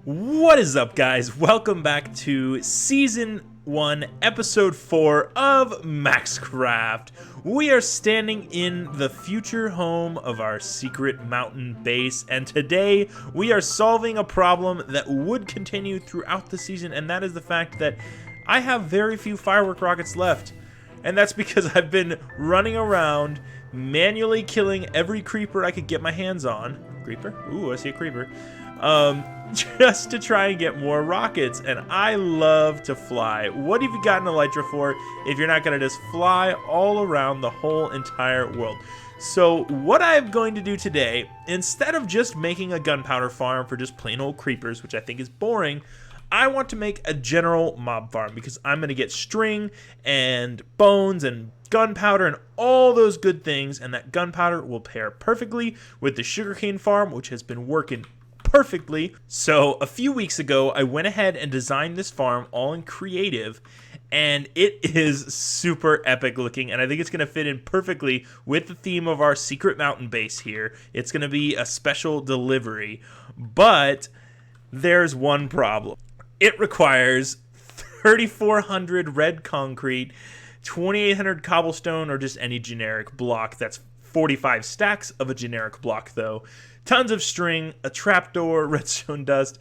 What is up, guys? Welcome back to Season 1, Episode 4 of MaxCraft. We are standing in the future home of our secret mountain base, and today we are solving a problem that would continue throughout the season, and that is the fact that I have very few firework rockets left. And that's because I've been running around manually killing every creeper I could get my hands on. Creeper? Ooh, I see a creeper. Just to try and get more rockets, and I love to fly. What have you got an elytra for if you're not going to just fly all around the whole entire world? So what I'm going to do today, instead of just making a gunpowder farm for just plain old creepers, which I think is boring, I want to make a general mob farm because I'm going to get string and bones and gunpowder and all those good things, and that gunpowder will pair perfectly with the sugarcane farm, which has been working perfectly. So a few weeks ago, I went ahead and designed this farm all in creative, and it is super epic looking, and I think it's going to fit in perfectly with the theme of our secret mountain base here. It's going to be a special delivery, but there's one problem. It requires 3,400 red concrete, 2,800 cobblestone, or just any generic block. That's 45 stacks of a generic block, though. Tons of string, a trapdoor, redstone dust,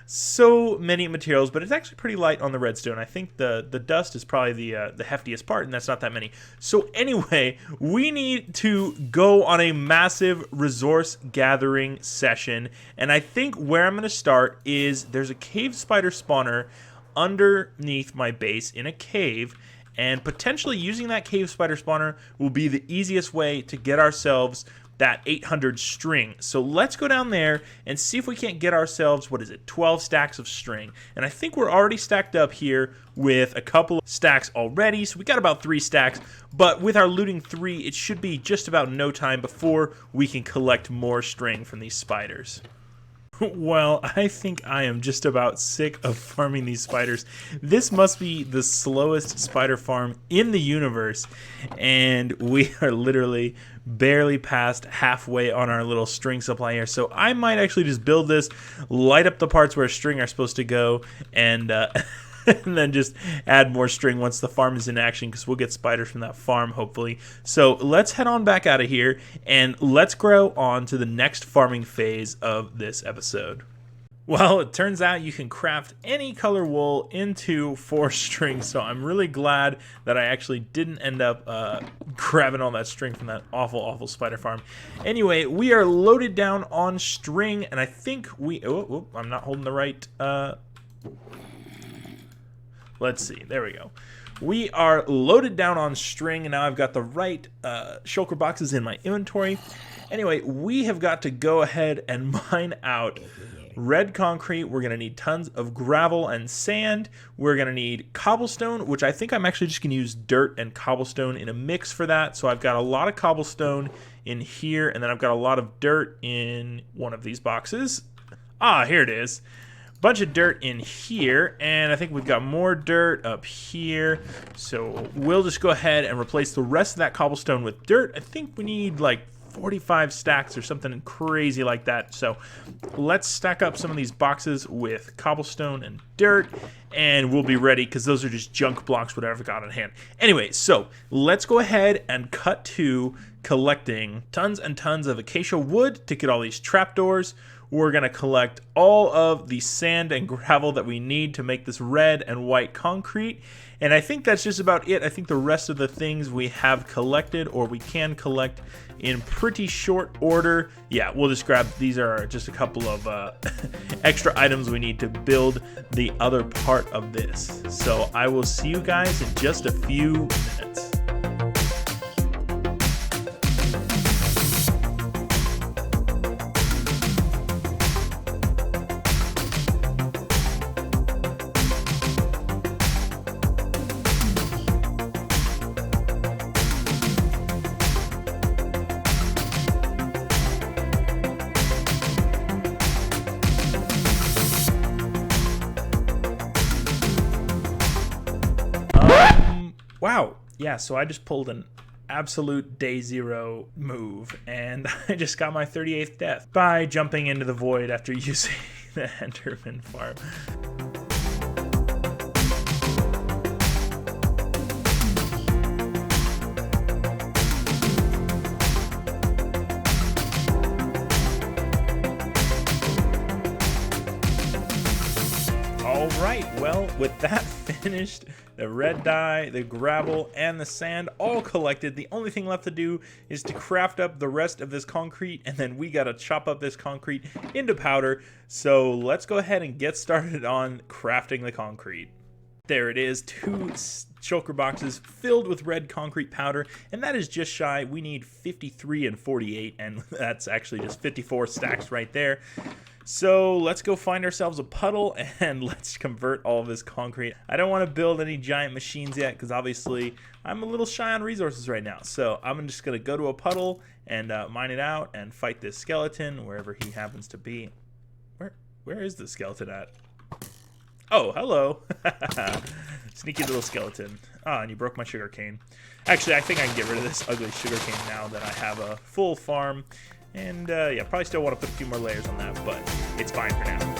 so many materials, but it's actually pretty light on the redstone. I think the dust is probably the heftiest part, and that's not that many. So anyway, we need to go on a massive resource gathering session, and I think where I'm going to start is there's a cave spider spawner underneath my base in a cave, and potentially using that cave spider spawner will be the easiest way to get ourselves that 800 string. So let's go down there and see if we can't get ourselves, 12 stacks of string. And I think we're already stacked up here with a couple of stacks already. So we got about 3 stacks, but with our looting 3, it should be just about no time before we can collect more string from these spiders. Well, I think I am just about sick of farming these spiders. This must be the slowest spider farm in the universe, and we are literally barely past halfway on our little string supply here. So I might actually just build this, light up the parts where string are supposed to go, and and then just add more string once the farm is in action, because we'll get spiders from that farm, hopefully. So let's head on back out of here, and let's grow on to the next farming phase of this episode. Well, it turns out you can craft any color wool into 4 string, so I'm really glad that I actually didn't end up grabbing all that string from that awful spider farm. Anyway, we are loaded down on string, and I think we... Oh, I'm not holding the right... Let's see. There we go. We are loaded down on string, and now I've got the right shulker boxes in my inventory. Anyway, we have got to go ahead and mine out red concrete. We're going to need tons of gravel and sand. We're going to need cobblestone, which I think I'm actually just going to use dirt and cobblestone in a mix for that. So I've got a lot of cobblestone in here, and then I've got a lot of dirt in one of these boxes. Ah, here it is. Bunch of dirt in here, and I think we've got more dirt up here, so we'll just go ahead and replace the rest of that cobblestone with dirt. I think we need like 45 stacks or something crazy like that. So let's stack up some of these boxes with cobblestone and dirt, and we'll be ready, because those are just junk blocks, whatever I've got on hand. Anyway, so let's go ahead and cut to collecting tons and tons of acacia wood to get all these trapdoors. We're going to collect all of the sand and gravel that we need to make this red and white concrete. And I think that's just about it. I think the rest of the things we have collected, or we can collect in pretty short order. Yeah, we'll just grab, these are just a couple of extra items we need to build the other part of this. So I will see you guys in just a few minutes. Wow, yeah, so I just pulled an absolute day zero move, and I just got my 38th death by jumping into the void after using the Enderman farm. Alright, well, with that finished, the red dye, the gravel, and the sand all collected, the only thing left to do is to craft up the rest of this concrete, and then we gotta chop up this concrete into powder. So let's go ahead and get started on crafting the concrete. There it is, 2 shulker boxes filled with red concrete powder, and that is just shy. We need 53 and 48, and that's actually just 54 stacks right there. So let's go find ourselves a puddle and let's convert all of this concrete. I don't want to build any giant machines yet because obviously I'm a little shy on resources right now. So I'm just going to go to a puddle and mine it out and fight this skeleton wherever he happens to be. Where is the skeleton at? Oh, hello. Sneaky little skeleton. Ah, and you broke my sugar cane. Actually, I think I can get rid of this ugly sugar cane now that I have a full farm. And yeah, probably still want to put a few more layers on that, but it's fine for now.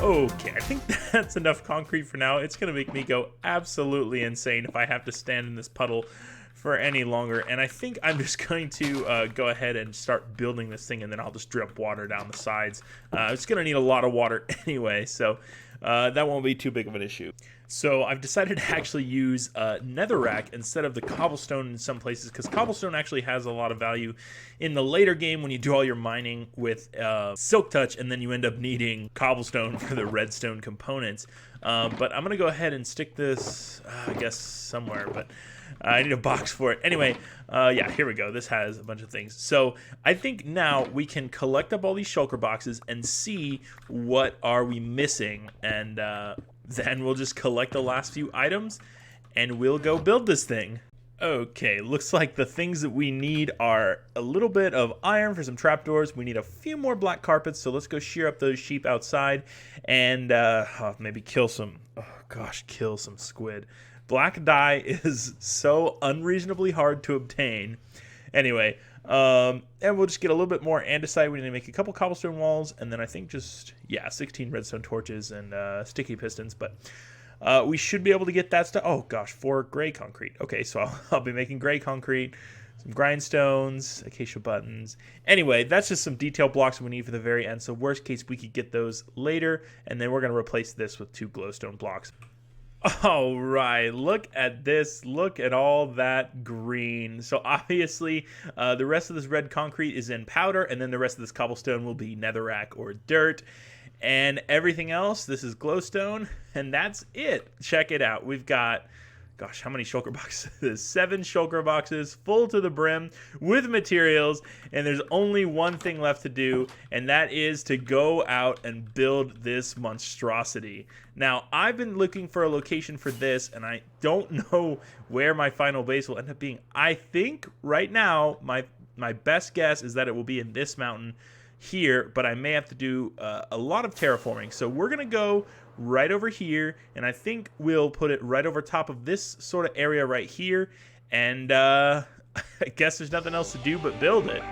Okay, I think that's enough concrete for now. It's going to make me go absolutely insane if I have to stand in this puddle for any longer, and I think I'm just going to go ahead and start building this thing, and then I'll just drip water down the sides. It's going to need a lot of water anyway, so that won't be too big of an issue. So I've decided to actually use netherrack instead of the cobblestone in some places, because cobblestone actually has a lot of value in the later game when you do all your mining with silk touch, and then you end up needing cobblestone for the redstone components. But I'm going to go ahead and stick this, I guess, somewhere, but I need a box for it. Anyway, yeah, here we go. This has a bunch of things. So I think now we can collect up all these shulker boxes and see what are we missing. And then we'll just collect the last few items and we'll go build this thing. Okay, looks like the things that we need are a little bit of iron for some trapdoors. We need a few more black carpets, so let's go shear up those sheep outside and maybe kill some, oh gosh, kill some squid. Black dye is so unreasonably hard to obtain. Anyway, and we'll just get a little bit more andesite. We need to make a couple cobblestone walls, and then I think just, yeah, 16 redstone torches and sticky pistons, but we should be able to get that stuff. Oh gosh, 4 gray concrete. Okay, so I'll be making gray concrete, some grindstones, acacia buttons. Anyway, that's just some detail blocks we need for the very end, so worst case we could get those later, and then we're going to replace this with 2 glowstone blocks. All right, look at this. Look at all that green. So obviously, the rest of this red concrete is in powder, and then the rest of this cobblestone will be netherrack or dirt. And everything else, this is glowstone, and that's it. Check it out. We've got, gosh, how many shulker boxes? 7 shulker boxes full to the brim with materials, and there's only one thing left to do, and that is to go out and build this monstrosity. Now, I've been looking for a location for this, and I don't know where my final base will end up being. I think right now, my best guess is that it will be in this mountain here, but I may have to do a lot of terraforming. So we're going to go right over here, and I think we'll put it right over top of this sort of area right here, and I guess there's nothing else to do but build it.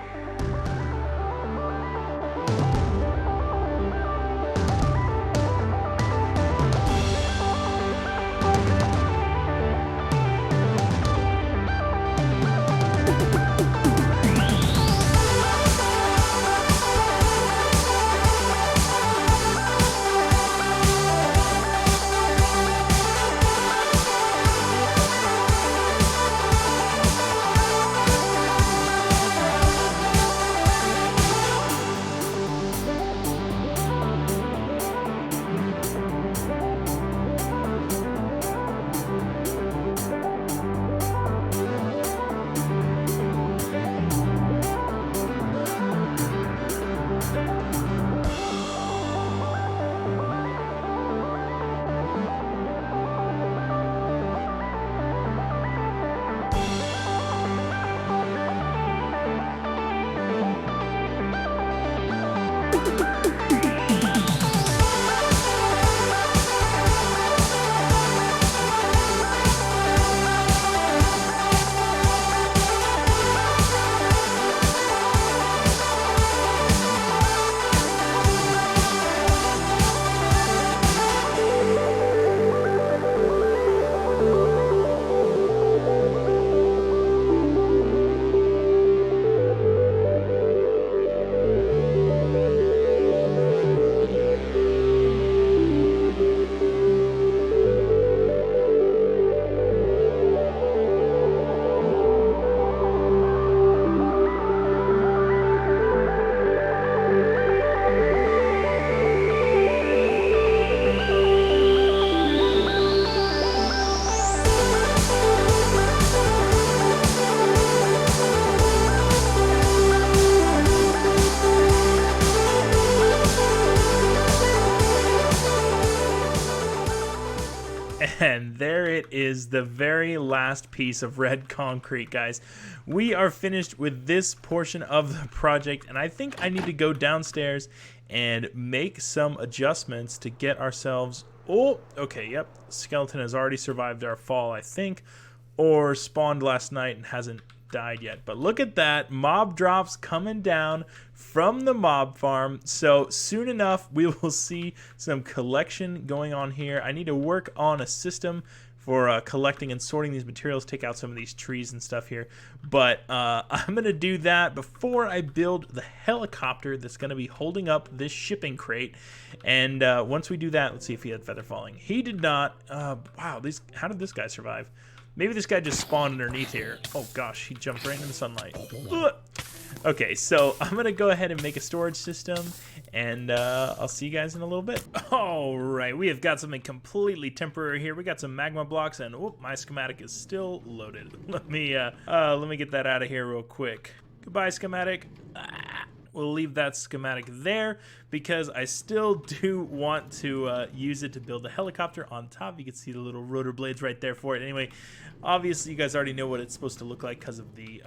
And there it is, the very last piece of red concrete, guys. We are finished with this portion of the project, and I think I need to go downstairs and make some adjustments to get ourselves... Oh, okay, yep. Skeleton has already survived our fall, I think, or spawned last night and hasn't died yet. But look at that, mob drops coming down from the mob farm. So soon enough we will see some collection going on here. I need to work on a system for collecting and sorting these materials, take out some of these trees and stuff here, but I'm gonna do that before I build the helicopter that's gonna be holding up this shipping crate. And once we do that, let's see if he had feather falling. He did not. Wow, how did this guy survive? Maybe this guy just spawned underneath here. Oh gosh, he jumped right into the sunlight. Ugh. Okay, so I'm gonna go ahead and make a storage system, and I'll see you guys in a little bit. All right, we have got something completely temporary here. We got some magma blocks, and whoop, my schematic is still loaded. Let me get that out of here real quick. Goodbye, schematic. We'll leave that schematic there because I still do want to use it to build a helicopter on top. You can see the little rotor blades right there for it. Anyway, obviously you guys already know what it's supposed to look like because of the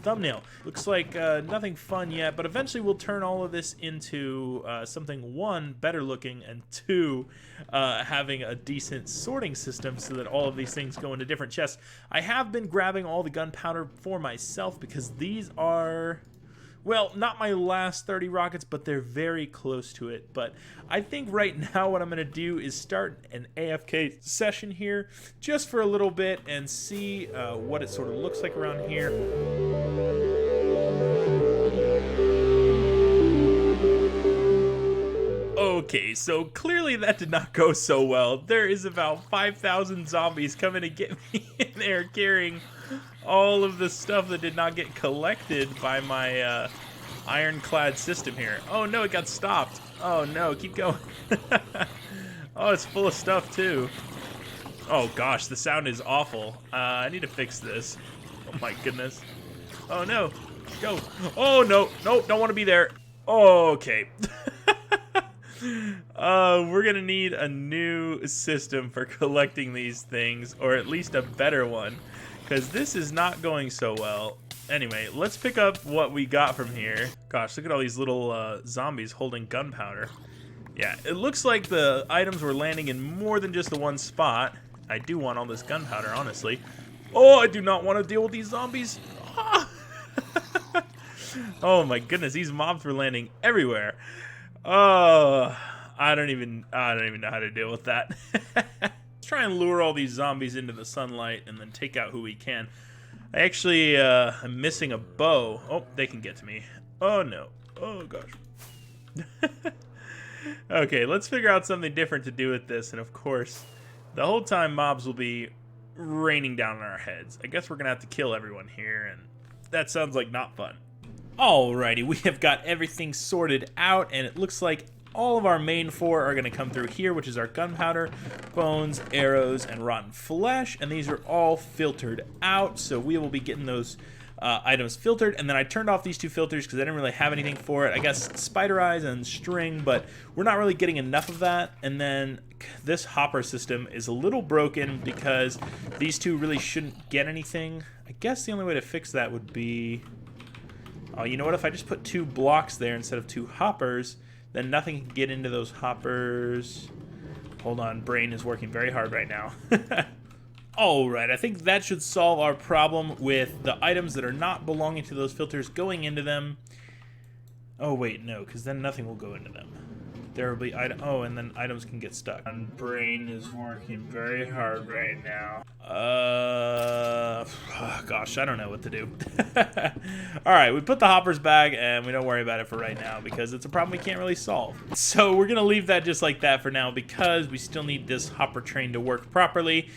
thumbnail. Looks like nothing fun yet, but eventually we'll turn all of this into something, one, better looking, and two, having a decent sorting system so that all of these things go into different chests. I have been grabbing all the gunpowder for myself because these are... well, not my last 30 rockets, but they're very close to it. But I think right now what I'm going to do is start an AFK session here just for a little bit and see what it sort of looks like around here. Okay, so clearly that did not go so well. There is about 5,000 zombies coming to get me in there carrying all of the stuff that did not get collected by my ironclad system here. Oh no, it got stopped. Oh no, keep going. Oh, it's full of stuff too. Oh gosh, the sound is awful. I need to fix this. Oh my goodness. Oh no, go. Oh no, nope, don't want to be there. Oh, okay. We're gonna need a new system for collecting these things, or at least a better one, because this is not going so well. Anyway, let's pick up what we got from here. Gosh, look at all these little zombies holding gunpowder. Yeah, it looks like the items were landing in more than just the one spot. I do want all this gunpowder, honestly. Oh, I do not want to deal with these zombies. Ah! Oh my goodness, these mobs were landing everywhere. Oh, I don't even know how to deal with that. Let's try and lure all these zombies into the sunlight and then take out who we can. I actually am missing a bow. Oh, they can get to me. Oh no. Oh gosh. Okay, let's figure out something different to do with this. And of course, the whole time mobs will be raining down on our heads. I guess we're gonna have to kill everyone here, and that sounds like not fun. Alrighty, we have got everything sorted out, and it looks like all of our main four are going to come through here, which is our gunpowder, bones, arrows, and rotten flesh, and these are all filtered out, so we will be getting those items filtered. And then I turned off these two filters because I didn't really have anything for it. I guess spider eyes and string, but we're not really getting enough of that. And then this hopper system is a little broken because these two really shouldn't get anything. I guess the only way to fix that would be... oh, you know what? If I just put 2 blocks there instead of 2 hoppers, then nothing can get into those hoppers. Hold on, brain is working very hard right now. Alright, I think that should solve our problem with the items that are not belonging to those filters going into them. Oh wait, no, because then nothing will go into them. There will be oh, and then items can get stuck. And brain is working very hard right now. Gosh, I don't know what to do. Alright, we put the hoppers back and we don't worry about it for right now because it's a problem we can't really solve. So we're gonna leave that just like that for now because we still need this hopper train to work properly.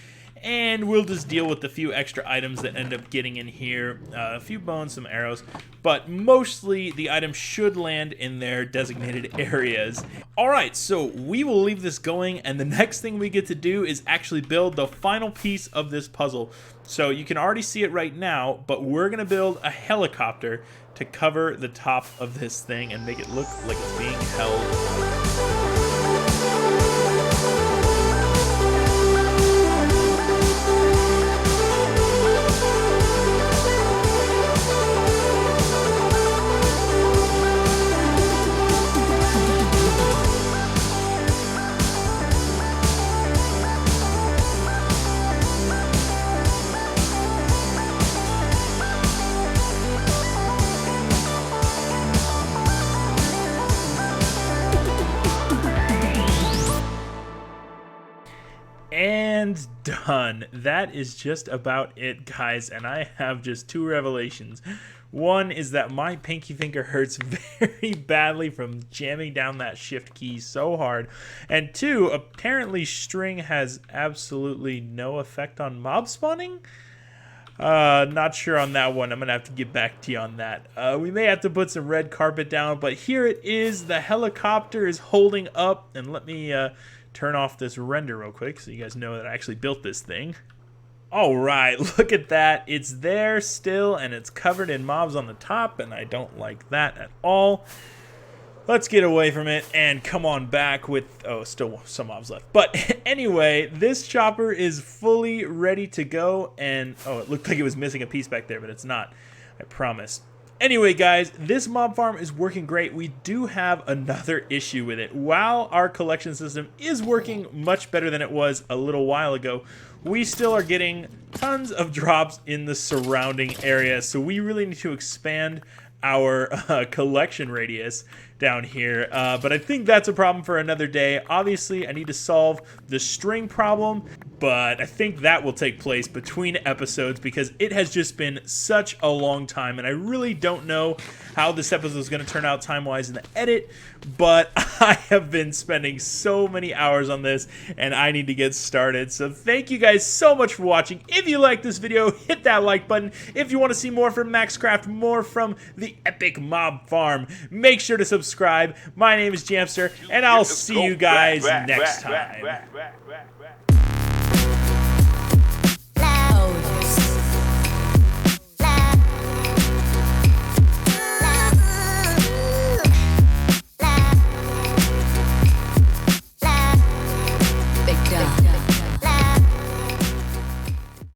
And we'll just deal with the few extra items that end up getting in here. A few bones, some arrows, but mostly the items should land in their designated areas. Alright, so we will leave this going, and the next thing we get to do is actually build the final piece of this puzzle. So you can already see it right now, but we're going to build a helicopter to cover the top of this thing and make it look like it's being held. And done. That is just about it, guys, and I have just 2 revelations. One is that my pinky finger hurts very badly from jamming down that shift key so hard. And 2, apparently string has absolutely no effect on mob spawning? Not sure on that one. I'm gonna have to get back to you on that. We may have to put some red carpet down, but here it is. The helicopter is holding up, and let me turn off this render real quick so you guys know that I actually built this thing. Alright, look at that. It's there still, and it's covered in mobs on the top, and I don't like that at all. Let's get away from it and come on back with... Oh, still some mobs left. But anyway, this chopper is fully ready to go, and... Oh, it looked like it was missing a piece back there, but it's not. I promise. Anyway, guys, this mob farm is working great. We do have another issue with it. While our collection system is working much better than it was a little while ago, we still are getting tons of drops in the surrounding area. So we really need to expand our collection radius down here. But I think that's a problem for another day. Obviously, I need to solve the string problem, but I think that will take place between episodes because it has just been such a long time, and I really don't know how this episode is going to turn out time-wise in the edit, but I have been spending so many hours on this, and I need to get started. So thank you guys so much for watching. If you like this video, hit that like button. If you want to see more from MaxCraft, more from the epic mob farm, make sure to subscribe. My name is Jamster, and I'll see you guys next time. Otis.